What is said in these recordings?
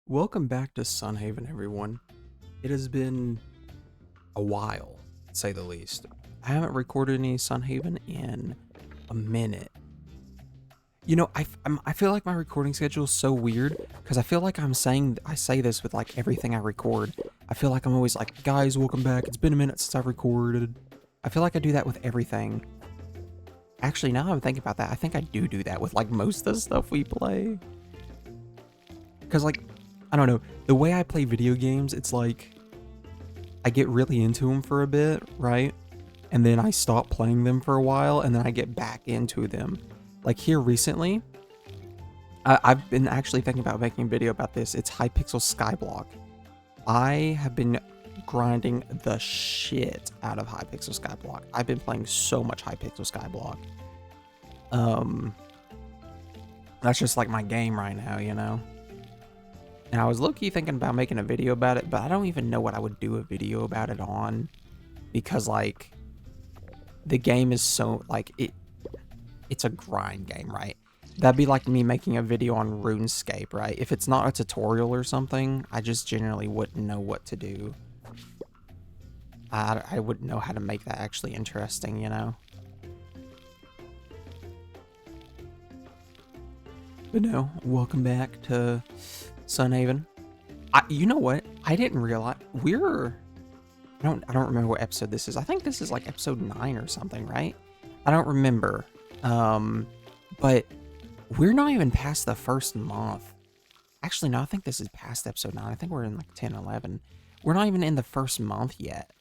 Welcome back to Sunhaven, everyone. It has been a while, to say the least. I haven't recorded any Sunhaven in a minute. You know, I feel like my recording schedule is so weird because I feel like I say this with like everything I record. I feel like I'm always like, guys, welcome back. It's been a minute since I've recorded. I feel like I do that with everything. Actually, now I'm thinking about that, I think I do that with like most of the stuff we play. Because like, I don't know, the way I play video games, it's like I get really into them for a bit, right? And then I stop playing them for a while, and then I get back into them. Like here recently, I've been actually thinking about making a video about this. It's Hypixel Skyblock. I have been grinding the shit out of Hypixel Skyblock. I've been playing so much Hypixel Skyblock. That's just like my game right now, you know? And I was low-key thinking about making a video about it, but I don't even know what I would do a video about it on. Because, like, the game is so, like, it's a grind game, right? That'd be like me making a video on RuneScape, right? If it's not a tutorial or something, I just generally wouldn't know what to do. I wouldn't know how to make that actually interesting, you know? But no, welcome back to Sunhaven. You know what? I didn't realize I don't remember what episode this is. I think this is like episode 9 or something, right? I don't remember. But we're not even past the first month. Actually, no, I think this is past episode 9. I think we're in like 10, 11. We're not even in the first month yet.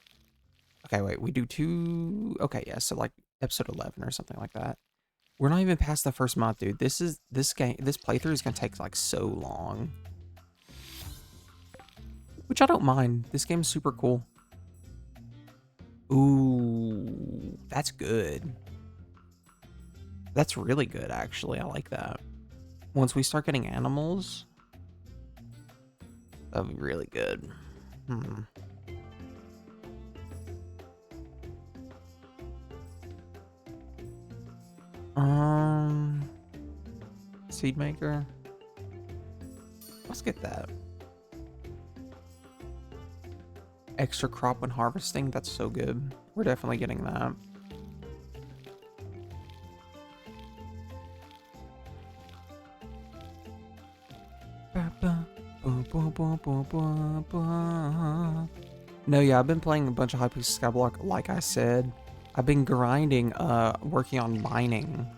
Okay, wait, we do 2. Okay, yeah, so like episode 11 or something like that. We're not even past the first month, dude. This playthrough is gonna take like so long. Which I don't mind. This game's super cool. Ooh, that's good. That's really good, actually. I like that. Once we start getting animals, that'll be really good. Seed maker. Let's get that. Extra crop when harvesting, that's so good. We're definitely getting that. No, yeah, I've been playing a bunch of Hypixel Skyblock, like I said. I've been grinding, working on mining.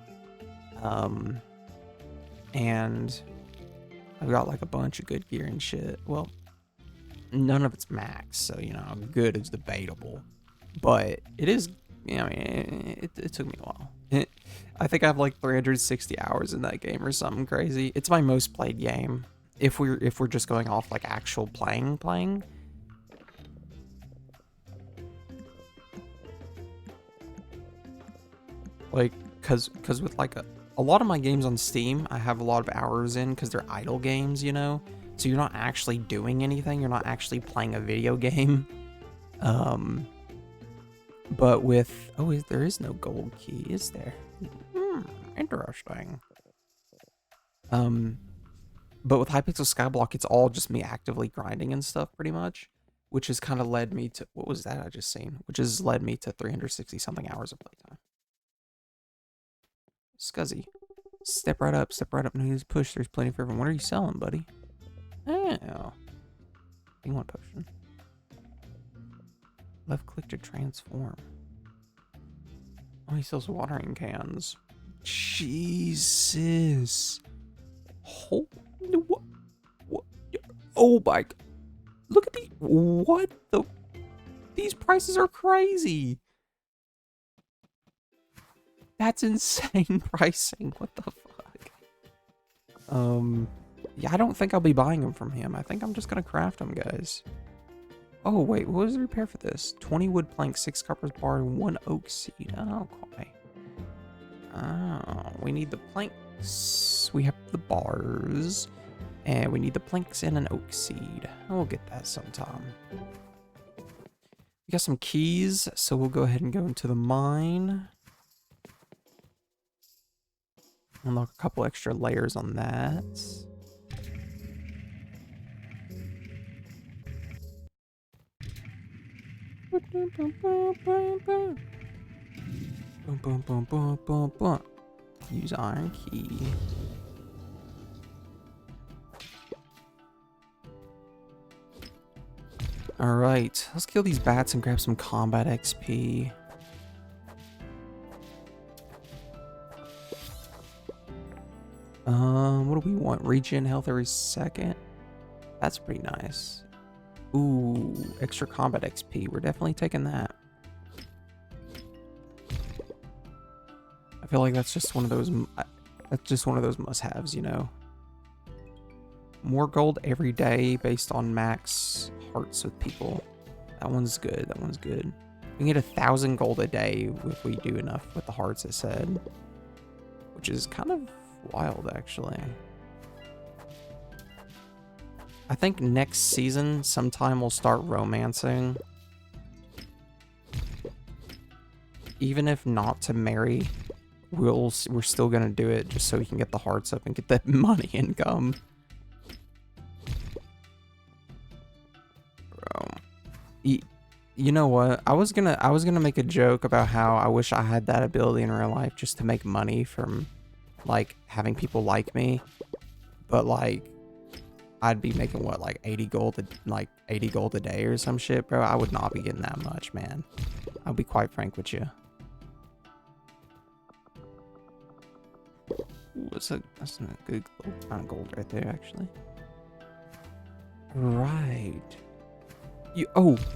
And I've got like a bunch of good gear and shit. Well, none of it's max, so, you know, good is debatable. But it is, you know, it took me a while. I think I have like 360 hours in that game or something crazy. It's my most played game. If we're just going off like actual playing. Like, cause with like a lot of my games on Steam, I have a lot of hours in because they're idle games, you know? So you're not actually doing anything. You're not actually playing a video game. But with... Oh, there is no gold key, is there? Interesting. But with Hypixel Skyblock, it's all just me actively grinding and stuff, pretty much. Which has kind of led me to... What was that I just seen? Which has led me to 360-something hours of playtime. Scuzzy. Step right up, no need to push, there's plenty for everyone. What are you selling, buddy? Oh. You want potion. Left click to transform. Oh, he sells watering cans. Jesus. Oh, what? Oh my. Look at these. What the? These prices are crazy. That's insane pricing. What the fuck? Yeah, I don't think I'll be buying them from him. I think I'm just gonna craft them, guys. Oh, wait, what was the repair for this? 20 wood planks, 6 copper bar, and 1 oak seed. Oh, okay. Oh, we need the planks. We have the bars. And we need the planks and an oak seed. We'll get that sometime. We got some keys, so we'll go ahead and go into the mine. Unlock a couple extra layers on that. Boom, boom, boom, boom, boom, boom. Use iron key. Alright, let's kill these bats and grab some combat XP. What do we want? Regen health every second? That's pretty nice. Ooh, extra combat XP. We're definitely taking that. I feel like that's just one of those must-haves, you know. More gold every day based on max hearts with people. That one's good. That one's good. We can get 1,000 gold a day if we do enough with the hearts, it said. Which is kind of wild, actually. I think next season, sometime we'll start romancing. Even if not to marry, we're still gonna do it just so we can get the hearts up and get that money income. You know what? I was gonna make a joke about how I wish I had that ability in real life just to make money from like having people like me, but like I'd be making what, like 80 gold a day or some shit, bro. I would not be getting that much, man. I'll be quite frank with you. Ooh, that's a good amount of gold right there, actually. Right. You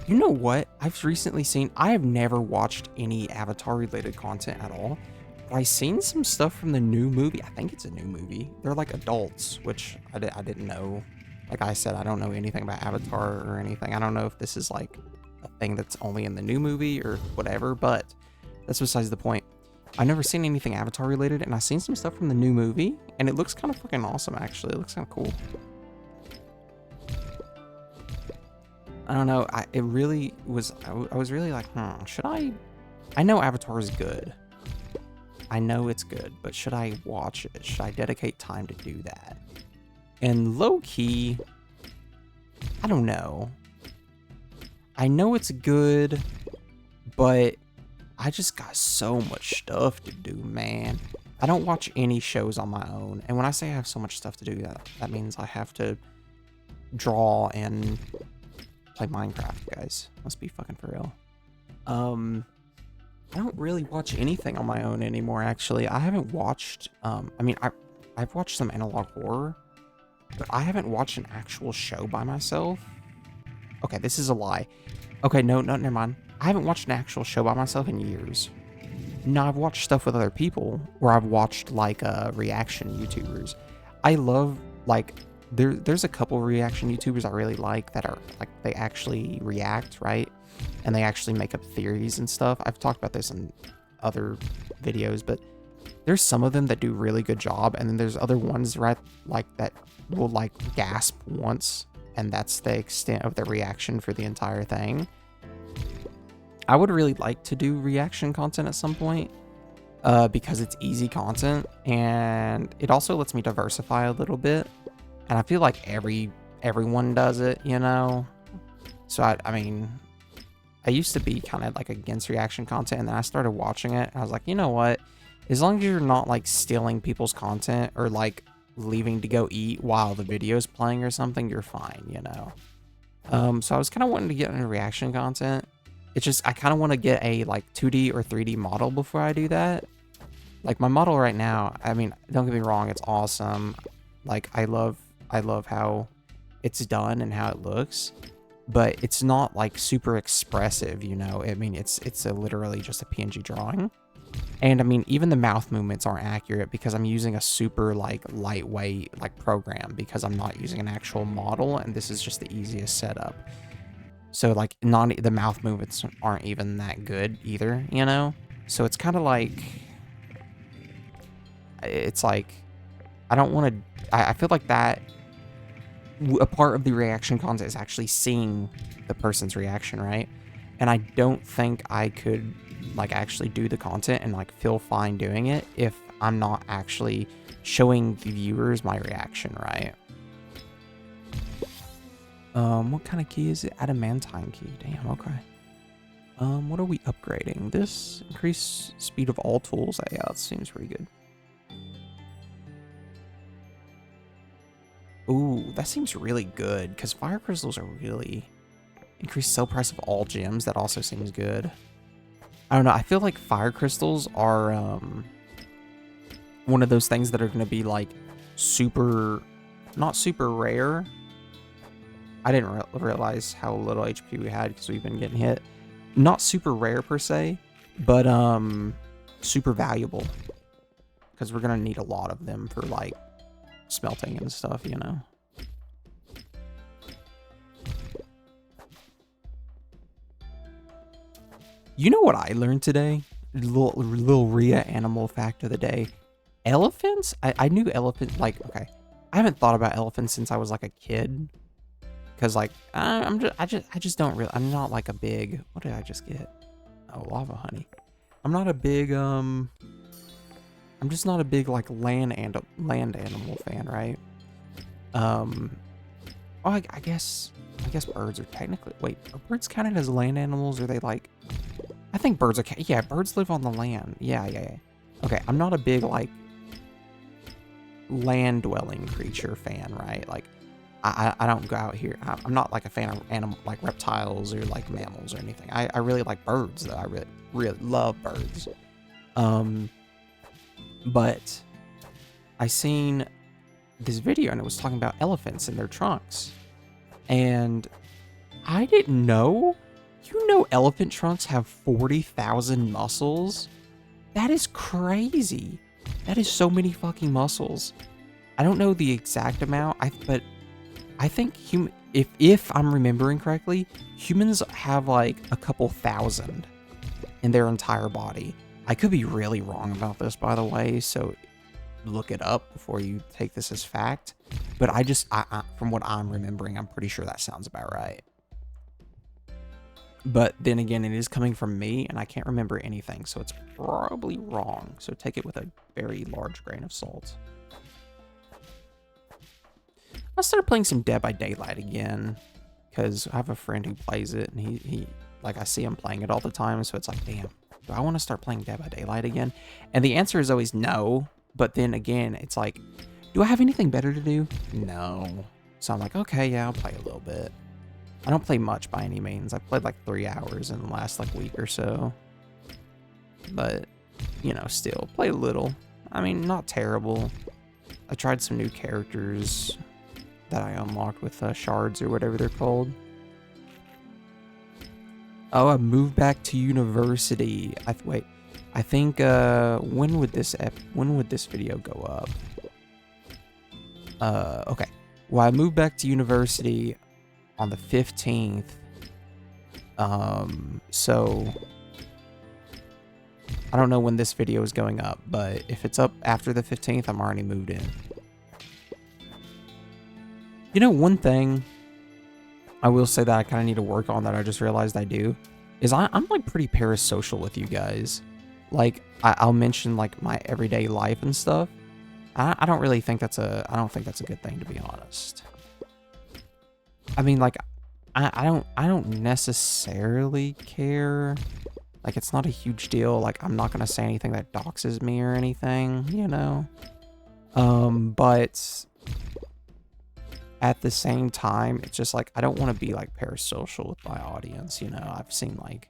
know what? I've recently seen, I have never watched any Avatar related content at all, but I've seen some stuff from the new movie. I think it's a new movie. They're like adults, which I didn't know. Like I said, I don't know anything about Avatar or anything. I don't know if this is like a thing that's only in the new movie or whatever, but that's besides the point. I've never seen anything Avatar related, and I've seen some stuff from the new movie, and it looks kind of fucking awesome, actually. It looks kind of cool. I don't know. I was really like, should I know Avatar is good. I know it's good, but should I watch it? Should I dedicate time to do that? And low key, I don't know. I know it's good, but I just got so much stuff to do, man. I don't watch any shows on my own. And when I say I have so much stuff to do, that means I have to draw and play Minecraft, guys. Let's be fucking for real. I don't really watch anything on my own anymore, actually. I haven't watched, I mean, I've watched some analog horror, but I haven't watched an actual show by myself. Okay, this is a lie. Okay, no, never mind. I haven't watched an actual show by myself in years. No, I've watched stuff with other people, or I've watched, like, reaction YouTubers. I love, like, there's a couple reaction YouTubers I really like that are, like, they actually react, right? And they actually make up theories and stuff. I've talked about this in other videos, but there's some of them that do a really good job, and then there's other ones, right, like, that will, like, gasp once, and that's the extent of their reaction for the entire thing. I would really like to do reaction content at some point, because it's easy content, and it also lets me diversify a little bit, and I feel like everyone does it, you know? So, I mean, I used to be kind of, like, against reaction content, and then I started watching it, and I was like, you know what? As long as you're not, like, stealing people's content, or, like, leaving to go eat while the video's playing or something, you're fine, you know? So I was kind of wanting to get into reaction content. It's just, I kind of want to get a, like, 2D or 3D model before I do that. Like, my model right now, I mean, don't get me wrong, it's awesome. Like, I love how it's done and how it looks, but it's not, like, super expressive, you know? I mean, it's literally just a PNG drawing. And, I mean, even the mouth movements aren't accurate because I'm using a super, like, lightweight, like, program because I'm not using an actual model, and this is just the easiest setup. So, like, the mouth movements aren't even that good either, you know? So it's kind of like, it's like, I don't want to, I feel like that, a part of the reaction content is actually seeing the person's reaction, right? And I don't think I could, like, actually do the content and, like, feel fine doing it if I'm not actually showing the viewers my reaction, right? What kind of key is it? Adamantine key. Damn, okay. What are we upgrading? This increase speed of all tools. Yeah, that seems pretty good. Ooh, that seems really good because fire crystals are really increased sell price of all gems. That also seems good. I don't know. I feel like fire crystals are one of those things that are going to be like super, not super rare. I didn't realize how little HP we had because we've been getting hit. Not super rare per se, but super valuable because we're gonna need a lot of them for like smelting and stuff, you know. You know what I learned today? Little Rhea animal fact of the day. Elephants? I knew elephants, like, okay. I haven't thought about elephants since I was like a kid. Cause like, I just don't really, I'm not like a big, what did I just get? Oh, lava honey. I'm not a big, I'm just not a big like land animal fan, right? Oh, I guess birds are technically, wait, are birds counted as land animals? Or are they like, I think birds are, yeah, birds live on the land. Yeah. Okay, I'm not a big like land dwelling creature fan, right? Like, I don't go out here. I'm not like a fan of animal like reptiles or like mammals or anything. I really like birds though. I really love birds. But I seen this video and it was talking about elephants and their trunks. And I didn't know. You know elephant trunks have 40,000 muscles? That is crazy. That is so many fucking muscles. I don't know the exact amount, but I think if I'm remembering correctly, humans have like a couple thousand in their entire body. I could be really wrong about this, by the way, so look it up before you take this as fact. But I from what I'm remembering, I'm pretty sure that sounds about right. But then again, it is coming from me, and I can't remember anything, so it's probably wrong. So take it with a very large grain of salt. I started playing some Dead by Daylight again because I have a friend who plays it, and he like I see him playing it all the time, so it's like, damn, do I want to start playing Dead by Daylight again? And the answer is always no, but then again, it's like, do I have anything better to do? No. So I'm like, okay, yeah, I'll play a little bit. I don't play much by any means. I played like 3 hours in the last like week or so. But, you know, still, play a little. I mean, not terrible. I tried some new characters that I unlocked with shards or whatever they're called. Oh, I moved back to university. Wait, I think when would this video go up? Okay. Well, I moved back to university on the 15th. So I don't know when this video is going up, but if it's up after the 15th, I'm already moved in. You know, one thing I will say that I kind of need to work on that I just realized I do is I'm like pretty parasocial with you guys. Like I'll mention like my everyday life and stuff. I don't really think that's I don't think that's a good thing, to be honest. I mean, like I don't necessarily care. Like, it's not a huge deal. Like, I'm not gonna say anything that doxes me or anything, you know. But at the same time, it's just like I don't want to be like parasocial with my audience, you know. I've seen like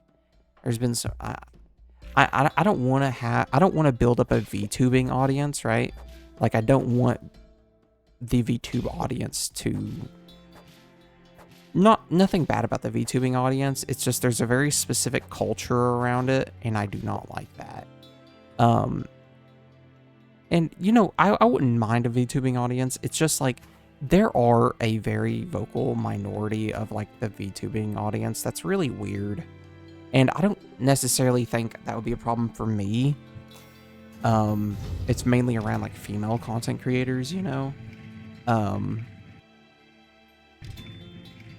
there's been so I don't want to build up a VTubing audience, right? Like, I don't want the VTube audience to nothing bad about the VTubing audience. It's just there's a very specific culture around it, and I do not like that. And you know, I wouldn't mind a VTubing audience. It's just like there are a very vocal minority of like the VTubing audience that's really weird. And I don't necessarily think that would be a problem for me. It's mainly around like female content creators, you know.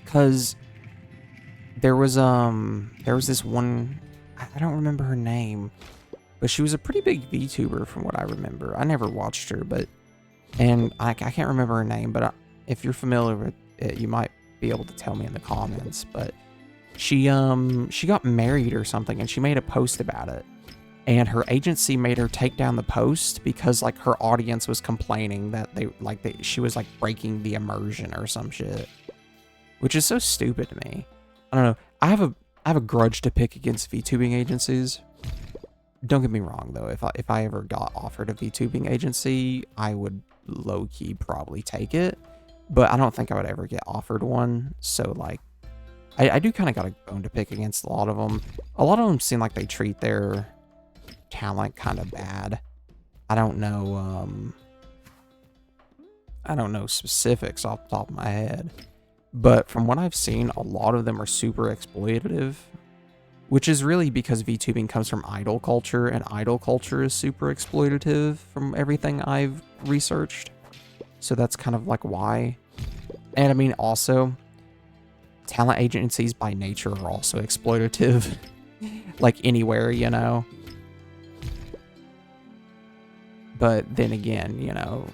Cause there was this one, I don't remember her name, but she was a pretty big VTuber from what I remember. I never watched her, and I can't remember her name, but if you're familiar with it, you might be able to tell me in the comments. But She got married or something, and she made a post about it. And her agency made her take down the post because like her audience was complaining that she was like breaking the immersion or some shit, which is so stupid to me. I don't know. I have a grudge to pick against VTubing agencies. Don't get me wrong though. If I ever got offered a VTubing agency, I would low key probably take it, but I don't think I would ever get offered one. So like, I do kind of got a bone to pick against a lot of them. A lot of them seem like they treat their talent kind of bad. I don't know specifics off the top of my head, but from what I've seen, a lot of them are super exploitative, which is really because VTubing comes from idol culture, and idol culture is super exploitative from everything I've researched. So that's kind of like why. And I mean, also, talent agencies by nature are also exploitative, like anywhere, you know. But then again, you know,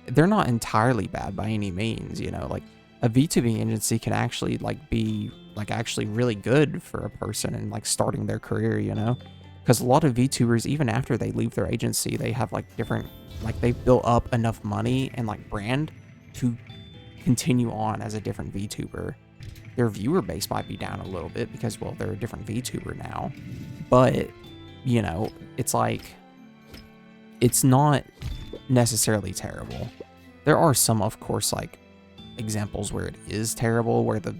they're not entirely bad by any means, you know. Like a VTubing agency can actually like be like actually really good for a person and like starting their career, you know. Because a lot of VTubers, even after they leave their agency, they have like different, like they've built up enough money and like brand to continue on as a different VTuber. Their viewer base might be down a little bit because, well, they're a different VTuber now. But, you know, it's like, it's not necessarily terrible. There are some, of course, like examples where it is terrible, where the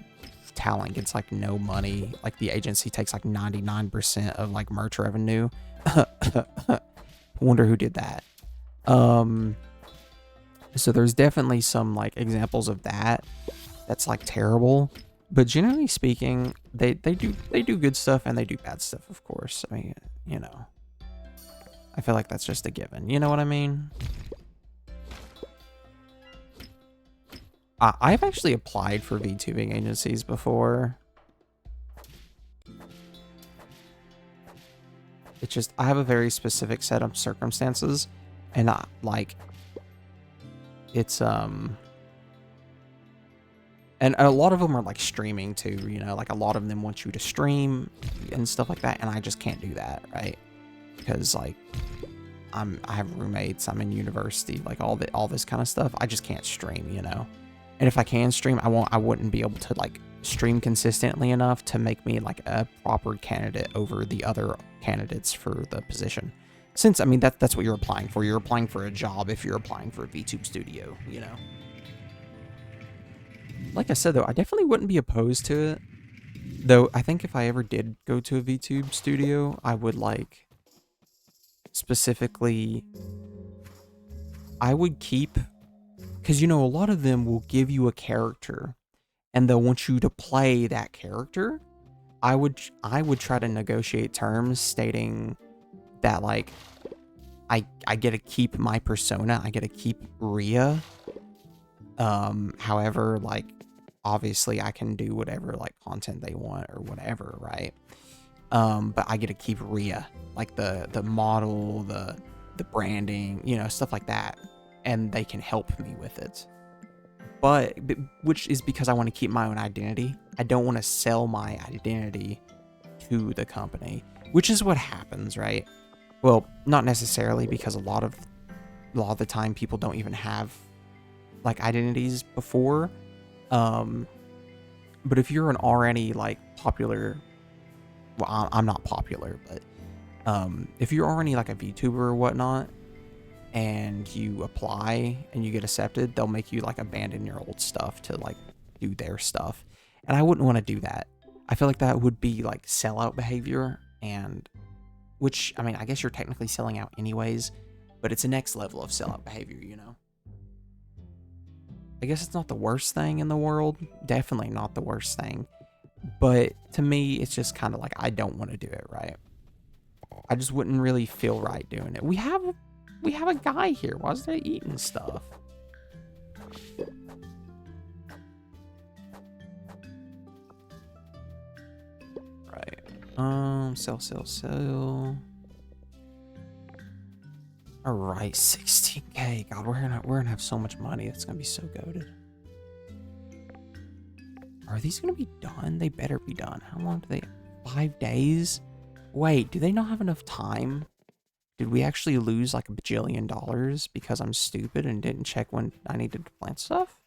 talent gets like no money, like the agency takes like 99% of like merch revenue. Wonder who did that. So there's definitely some like examples of that that's like terrible, but generally speaking, they do good stuff and they do bad stuff, of course. I mean, you know, I feel like that's just a given. You know what I mean? I've actually applied for VTubing agencies before. It's just, I have a very specific set of circumstances, and it's, and a lot of them are like streaming too, you know, like a lot of them want you to stream and stuff like that, and I just can't do that, right? Because like, I have roommates, I'm in university, like all this kind of stuff. I just can't stream, you know? And if I can stream, I wouldn't be able to like stream consistently enough to make me like a proper candidate over the other candidates for the position. Since, I mean, that's what you're applying for. You're applying for a job if you're applying for a VTube studio, you know? Like I said, though, I definitely wouldn't be opposed to it. Though, I think if I ever did go to a VTube studio, I would like, specifically, I would keep, because, you know, a lot of them will give you a character, and they'll want you to play that character. I would try to negotiate terms stating that, like, I get to keep my persona, I get to keep Rhea. However, like, obviously I can do whatever, like, content they want or whatever, right? But I get to keep Rhea, like the model, the branding, you know, stuff like that, and they can help me with it. But which is because I want to keep my own identity. I don't want to sell my identity to the company, which is what happens, right? Well, not necessarily, because a lot of the time people don't even have like identities before. But if you're an already like popular, well, I'm not popular, but if you're already like a VTuber or whatnot, and you apply and you get accepted, they'll make you like abandon your old stuff to like do their stuff. And I wouldn't want to do that. I feel like that would be like sellout behavior, and which, I mean, I guess you're technically selling out anyways, but it's a next level of sellout behavior, you know? I guess it's not the worst thing in the world. Definitely not the worst thing. But to me, it's just kind of like, I don't want to do it, right? I just wouldn't really feel right doing it. We have a guy here. Why is they eating stuff? Right. Sell. All right, 16K. God, we're gonna have so much money. That's gonna be so goated. Are these gonna be done? They better be done. How long do they... 5 days? Wait, do they not have enough time? Did we actually lose like $1 bajillion because I'm stupid and didn't check when I needed to plant stuff?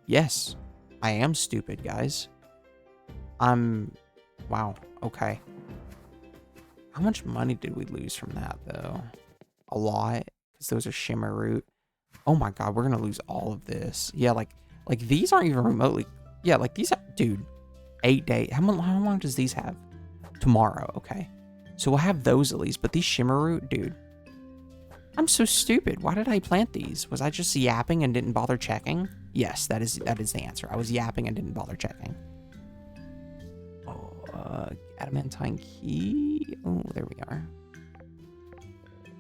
Yes, I am stupid, guys. Wow, okay. How much money did we lose from that, though? A lot, because those are shimmer root. Oh my god, we're gonna lose all of this. Yeah, like these aren't even remotely... Yeah, like these... Dude, 8 days. How long does these have? Tomorrow, okay. So we'll have those at least, but these shimmer root, dude. I'm so stupid. Why did I plant these? Was I just yapping and didn't bother checking? Yes, that is the answer. I was yapping and didn't bother checking. Oh, adamantine key. Oh, there we are.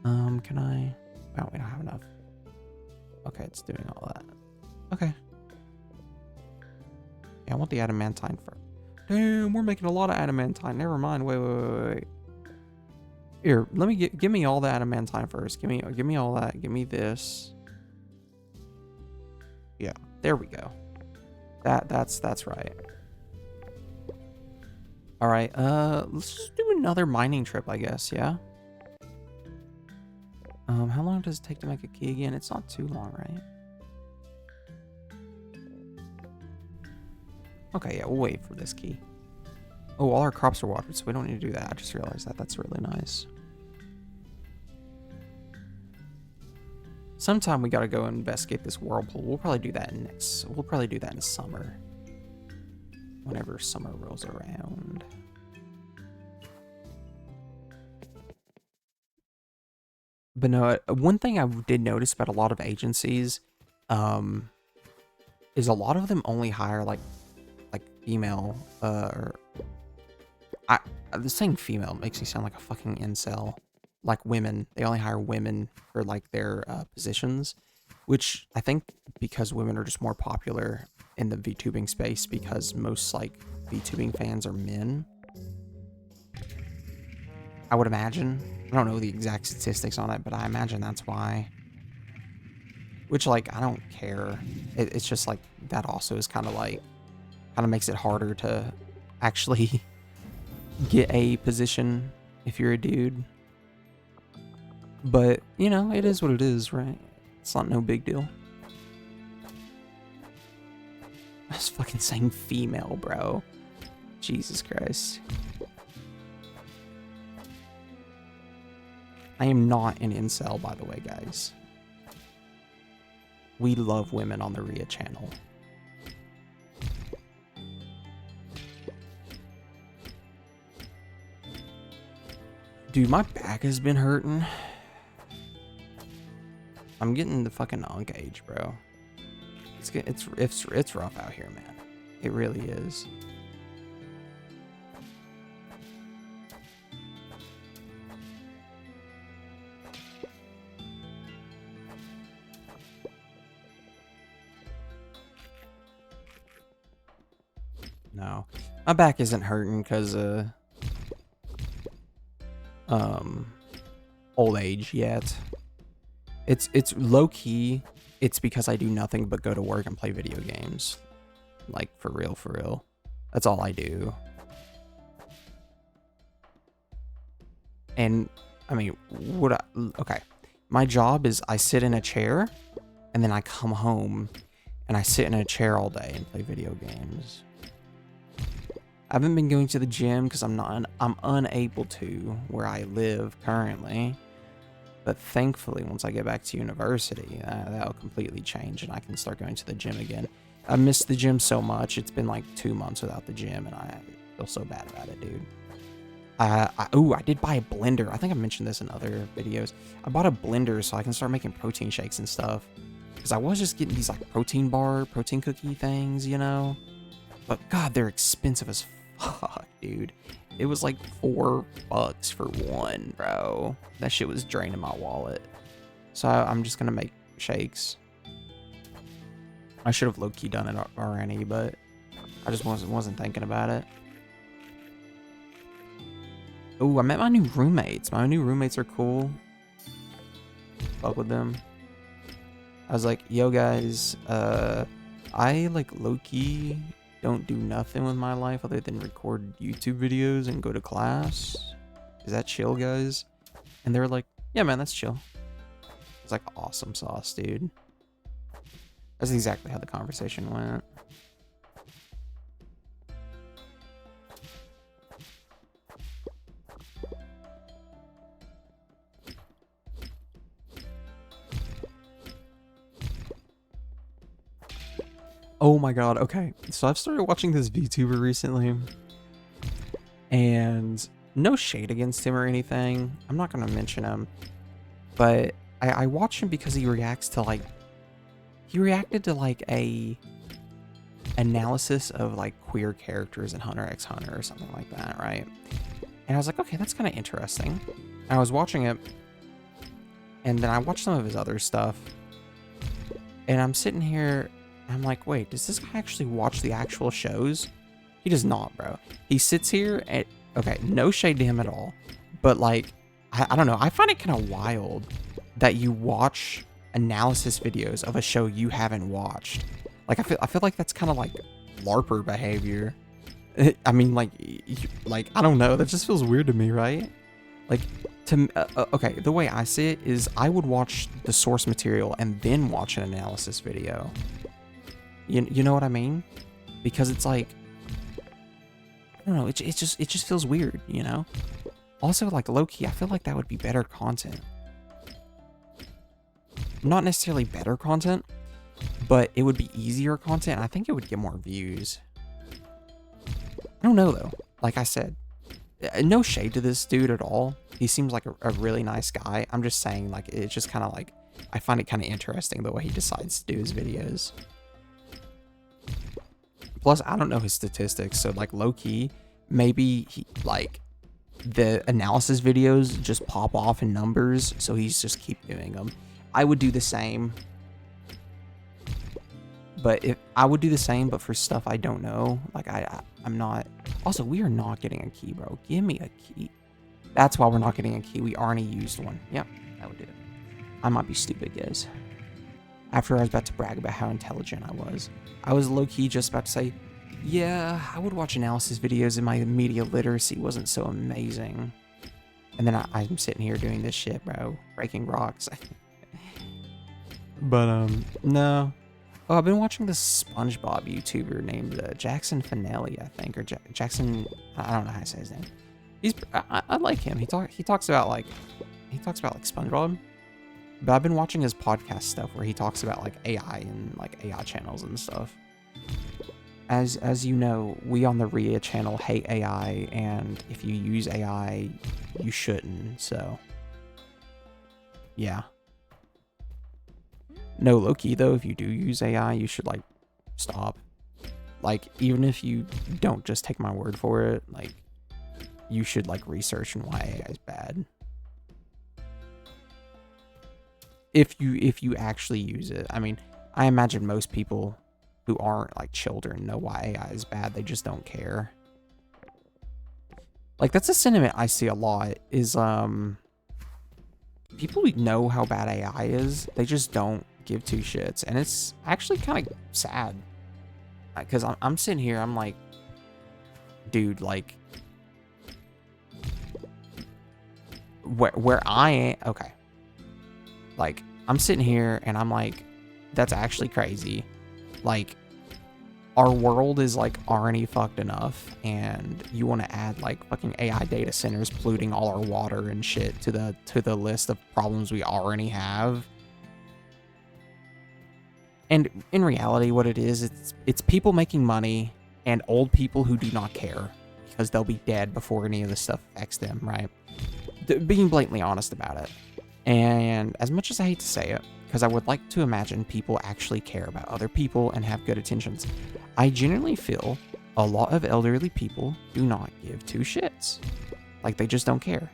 Can I... Oh, we don't have enough. Okay, it's doing all that. Okay. Yeah, I want the adamantine first. Damn, we're making a lot of adamantine. Never mind. Wait. Here, let me give me all the adamantine first. Give me all that. Give me this. Yeah, there we go. That's right. All right. Let's just do another mining trip, I guess. Yeah. How long does it take to make a key again? It's not too long, right? Okay, yeah, we'll wait for this key. Oh, all our crops are watered, so we don't need to do that. I just realized that. That's really nice. Sometime we gotta go investigate this whirlpool. We'll probably do that in summer. Whenever summer rolls around. But no, one thing I did notice about a lot of agencies, is a lot of them only hire like female, saying female makes me sound like a fucking incel. Like women, they only hire women for like their positions, which I think because women are just more popular in the VTubing space because most like VTubing fans are men. I would imagine. I don't know the exact statistics on it, but I imagine that's why. Which like I don't care. It's just like that also is kind of makes it harder to actually get a position if you're a dude. But, you know, it is what it is, right? It's not no big deal. I was fucking saying female, bro. Jesus Christ. I am not an incel, by the way, guys. We love women on the Rhea channel. Dude, my back has been hurting. I'm getting the fucking unk age, bro. It's rough out here, man. It really is. No, my back isn't hurting because old age yet. It's low key. It's because I do nothing but go to work and play video games. Like for real. That's all I do. And I mean, okay. My job is I sit in a chair and then I come home and I sit in a chair all day and play video games. I haven't been going to the gym because I'm unable to where I live currently. But thankfully, once I get back to university, that'll completely change and I can start going to the gym again. I missed the gym so much. It's been like 2 months without the gym and I feel so bad about it, dude. I did buy a blender. I think I mentioned this in other videos. I bought a blender so I can start making protein shakes and stuff. Because I was just getting these like protein cookie things, you know? But God, they're expensive as fuck, dude. It was like $4 for one, bro. That shit was draining my wallet. So I'm just gonna make shakes. I should have low-key done it already, but I just wasn't thinking about it. Oh, I met my new roommates. My new roommates are cool. Fuck with them. I was like, yo guys, I like low-key don't do nothing with my life other than record YouTube videos and go to class. Is that chill, guys? And they're like, yeah, man, that's chill. It's like awesome sauce, dude. That's exactly how the conversation went. Oh my god, okay. So I've started watching this VTuber recently. And no shade against him or anything. I'm not gonna mention him. But I watch him because he reacts to like... He reacted to like a analysis of like queer characters in Hunter x Hunter or something like that, right? And I was like, okay, that's kind of interesting. And I was watching it. And then I watched some of his other stuff. And I'm sitting here... I'm like, wait, does this guy actually watch the actual shows? He does not, bro. He sits here and, okay, no shade to him at all. But like, I don't know. I find it kind of wild that you watch analysis videos of a show you haven't watched. Like, I feel like that's kind of like LARPer behavior. I mean, like, I don't know. That just feels weird to me, right? Like, okay, the way I see it is I would watch the source material and then watch an analysis video. You know what I mean? Because it's like, I don't know, it just feels weird, you know? Also, like, low-key, I feel like that would be better content. Not necessarily better content, but it would be easier content. I think it would get more views. I don't know, though. Like I said, no shade to this dude at all. He seems like a really nice guy. I'm just saying, like, it's just kind of like, I find it kind of interesting the way he decides to do his videos. Plus, I don't know his statistics, so like low-key, maybe he like the analysis videos just pop off in numbers, so he's just keep doing them. I would do the same, but if I would do the same, but for stuff I don't know, like I'm not. Also, we are not getting a key, bro. Give me a key. That's why we're not getting a key. We already used one. Yep, that would do it. I might be stupid, guys. After I was about to brag about how intelligent I was low-key just about to say, yeah, I would watch analysis videos if my media literacy wasn't so amazing. And then I'm sitting here doing this shit, bro. Breaking rocks. But, no. Oh, I've been watching this SpongeBob YouTuber named Jackson Finelli, I think. Or Jackson, I don't know how to say his name. I like him. He talks about, like, SpongeBob. But I've been watching his podcast stuff where he talks about like AI and like AI channels and stuff. As you know, we on the RIA channel hate AI, and if you use AI, you shouldn't, so yeah. No, low-key though, if you do use AI, you should like stop. Like, even if you don't just take my word for it, like, you should like research on why AI is bad. If you actually use it. I mean, I imagine most people who aren't like children know why AI is bad. They just don't care. Like, that's a sentiment I see a lot is people who know how bad AI is, they just don't give two shits. And it's actually kind of sad. Because I'm sitting here, I'm like, dude, like, where I am, okay. Like, I'm sitting here and I'm like, that's actually crazy. Like, our world is like already fucked enough, and you want to add like fucking AI data centers polluting all our water and shit to the list of problems we already have. And in reality, what it is, it's people making money and old people who do not care because they'll be dead before any of this stuff affects them, right? Being blatantly honest about it. And as much as I hate to say it, because I would like to imagine people actually care about other people and have good intentions, I genuinely feel a lot of elderly people do not give two shits. Like, they just don't care.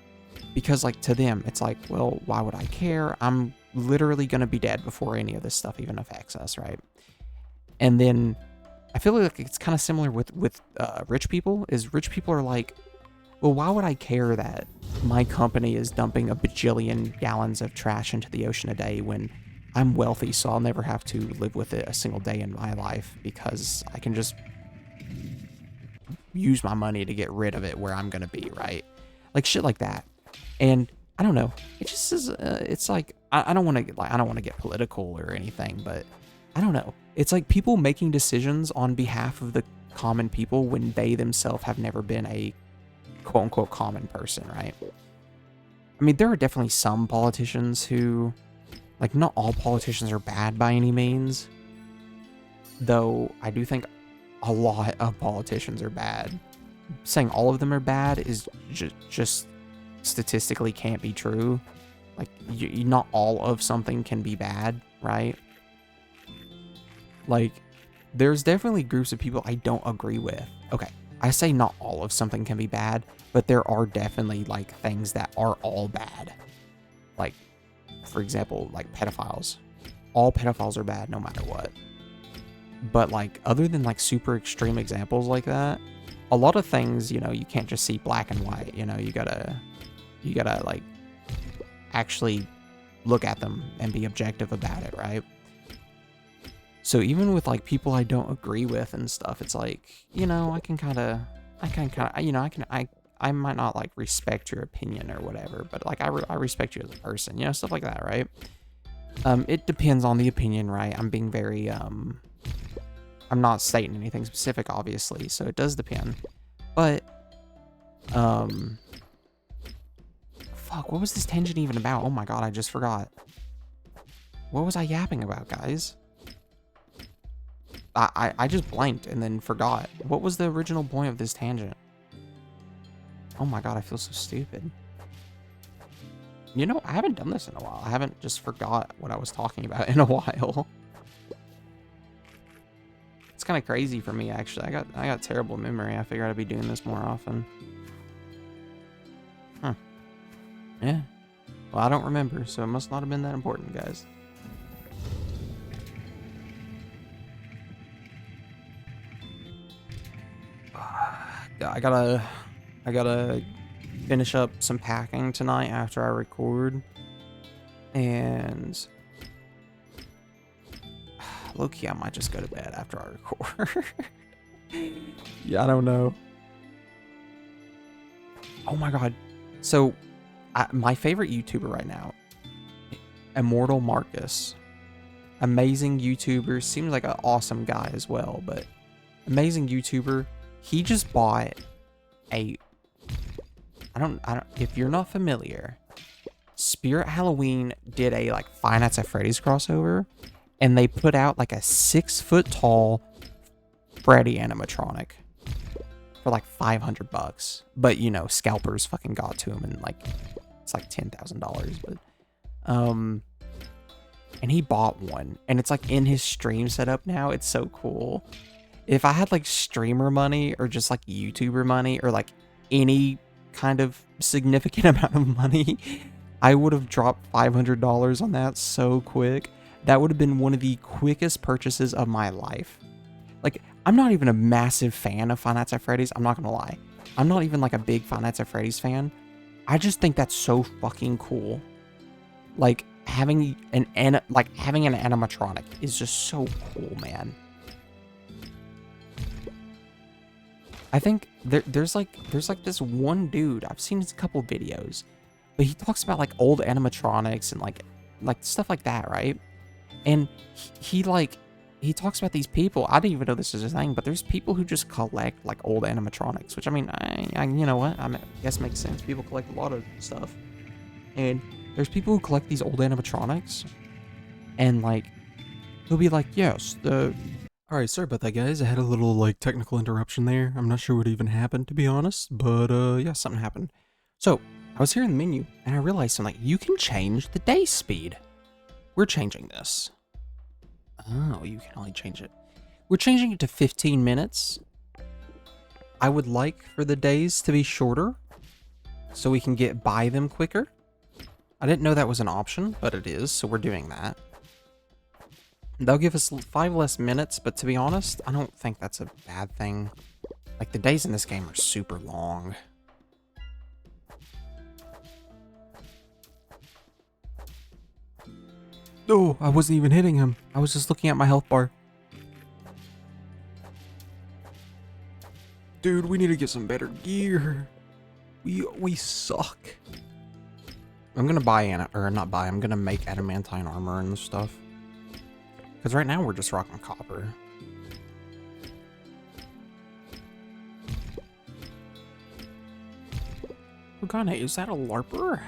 Because, like, to them, it's like, well, why would I care? I'm literally going to be dead before any of this stuff even affects us, right? And then I feel like it's kind of similar with rich people, is rich people are like, well, why would I care that my company is dumping a bajillion gallons of trash into the ocean a day when I'm wealthy, so I'll never have to live with it a single day in my life because I can just use my money to get rid of it where I'm gonna be, right? Like shit like that. And I don't know. It just is. It's like I don't want to I don't want to get political or anything, but I don't know. It's like people making decisions on behalf of the common people when they themselves have never been a quote unquote common person, right? I mean, there are definitely some politicians who, like, not all politicians are bad by any means, though I do think a lot of politicians are bad. Saying all of them are bad is just statistically can't be true. Like, not all of something can be bad, right? Like, there's definitely groups of people I don't agree with. Okay, I say not all of something can be bad, but there are definitely, like, things that are all bad. Like, for example, like pedophiles. All pedophiles are bad no matter what. But, like, other than, like, super extreme examples like that, a lot of things, you know, you can't just see black and white, you know, you gotta, like, actually look at them and be objective about it, right? So even with, like, people I don't agree with and stuff, it's like, you know, you know, I might not, like, respect your opinion or whatever, but, like, I respect you as a person, you know, stuff like that, right? It depends on the opinion, right? I'm being very, I'm not stating anything specific, obviously, so it does depend. But, fuck, what was this tangent even about? Oh my god, I just forgot. What was I yapping about, guys? I just blanked and then forgot. What was the original point of this tangent? Oh my god, I feel so stupid. You know, I haven't done this in a while. I haven't just forgot what I was talking about in a while. It's kind of crazy for me, actually. I got terrible memory. I figured I'd be doing this more often. Huh. Yeah. Well, I don't remember, so it must not have been that important, guys. I gotta finish up some packing tonight after I record. And low-key, I might just go to bed after I record. Yeah, I don't know. Oh my god. So, my favorite YouTuber right now, Immortal Marcus. Amazing YouTuber. Seems like an awesome guy as well, but amazing YouTuber. He just bought a... I don't, if you're not familiar, Spirit Halloween did a, like, Five Nights at Freddy's crossover, and they put out, like, a 6-foot-tall Freddy animatronic for, like, $500. But, you know, scalpers fucking got to him, and, like, it's like $10,000, but, and he bought one, and it's, like, in his stream setup now. It's so cool. If I had, like, streamer money, or just, like, YouTuber money, or, like, any kind of significant amount of money, I would have dropped $500 on that so quick. That would have been one of the quickest purchases of my life. Like, I'm not even a massive fan of Five Nights at Freddy's. I'm not gonna lie. I'm not even, like, a big Five Nights at Freddy's fan. I just think that's so fucking cool. Like, having an animatronic is just so cool, man. I think there's like this one dude, I've seen his couple videos, but he talks about, like, old animatronics and like stuff like that, right? And he talks about these people. I didn't even know this was a thing, but there's people who just collect, like, old animatronics, which, I mean, I you know what? I guess makes sense. People collect a lot of stuff. And there's people who collect these old animatronics, and, like, he'll be like, yes, Alright, sorry about that, guys. I had a little, like, technical interruption there. I'm not sure what even happened, to be honest, but, yeah, something happened. So, I was here in the menu, and I realized something. You can change the day speed. We're changing this. Oh, you can only change it. We're changing it to 15 minutes. I would like for the days to be shorter, so we can get by them quicker. I didn't know that was an option, but it is, so we're doing that. They'll give us 5 less minutes, but to be honest, I don't think that's a bad thing. Like, the days in this game are super long. Oh, I wasn't even hitting him. I was just looking at my health bar. Dude, we need to get some better gear. We suck. I'm gonna buy I'm gonna make adamantine armor and stuff. Because right now we're just rocking copper. Ogane, is that a LARPer?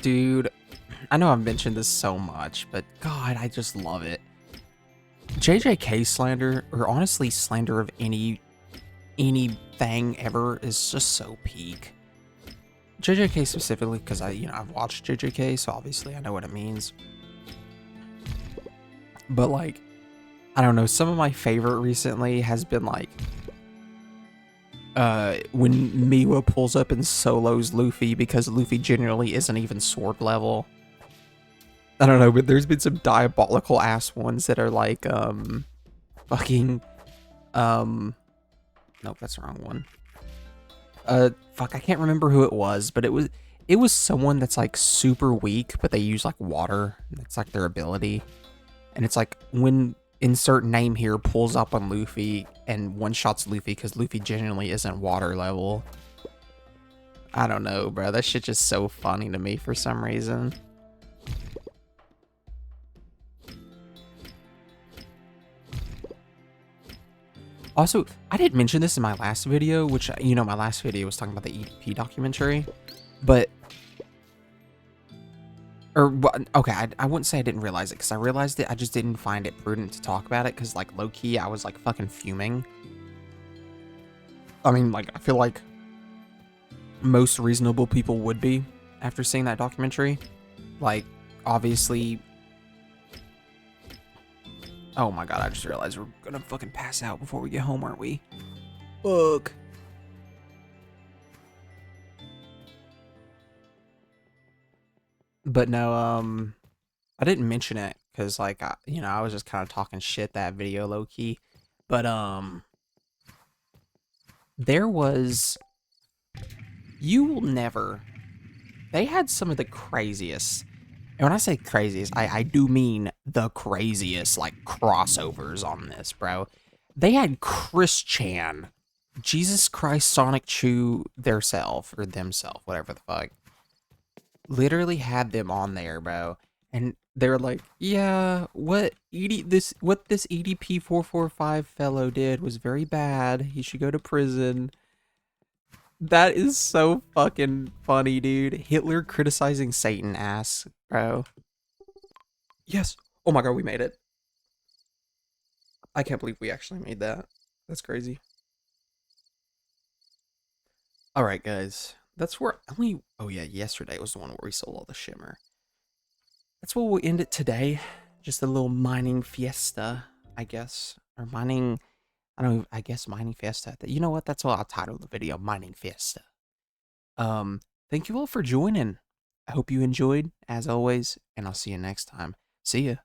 Dude, I know I've mentioned this so much, but God, I just love it. JJK slander, or honestly slander of anything ever, is just so peak. JJK specifically, because I've watched JJK, so obviously I know what it means. But like, I don't know, some of my favorite recently has been like, when Miwa pulls up and solos Luffy because Luffy generally isn't even sword level. I don't know, but there's been some diabolical ass ones that are like, fucking, nope, that's the wrong one. Fuck, I can't remember who it was, but it was someone that's like super weak, but they use like water. That's like their ability. And it's like when insert name here pulls up on Luffy and one-shots Luffy because Luffy genuinely isn't water level. I don't know, bro. That shit's just so funny to me for some reason. Also, I didn't mention this in my last video, which, my last video was talking about the EDP documentary, but... okay, I wouldn't say I didn't realize it, because I realized it, I just didn't find it prudent to talk about it, because, like, low-key, I was, like, fucking fuming. I mean, like, I feel like most reasonable people would be after seeing that documentary. Like, obviously... Oh my god, I just realized we're gonna fucking pass out before we get home, aren't we? Fuck. But no, I didn't mention it because, like, I was just kind of talking shit that video low key. But, there was, you will never, they had some of the craziest, and when I say craziest, I do mean the craziest, like, crossovers on this, bro. They had Chris Chan, Jesus Christ Sonic Chew, themself, whatever the fuck. Literally had them on there, bro. And they're like, yeah, what this EDP 445 fellow did was very bad. He should go to prison. That is so fucking funny, dude. Hitler criticizing Satan ass, bro. Yes. Oh my god, we made it. I can't believe we actually made that. That's crazy. Alright, guys. That's where oh yeah, yesterday was the one where we sold all the shimmer. That's where we'll end it today. Just a little mining fiesta, I guess. Or mining, I guess mining fiesta. You know what? That's what I'll title the video, Mining Fiesta. Thank you all for joining. I hope you enjoyed, as always, and I'll see you next time. See ya.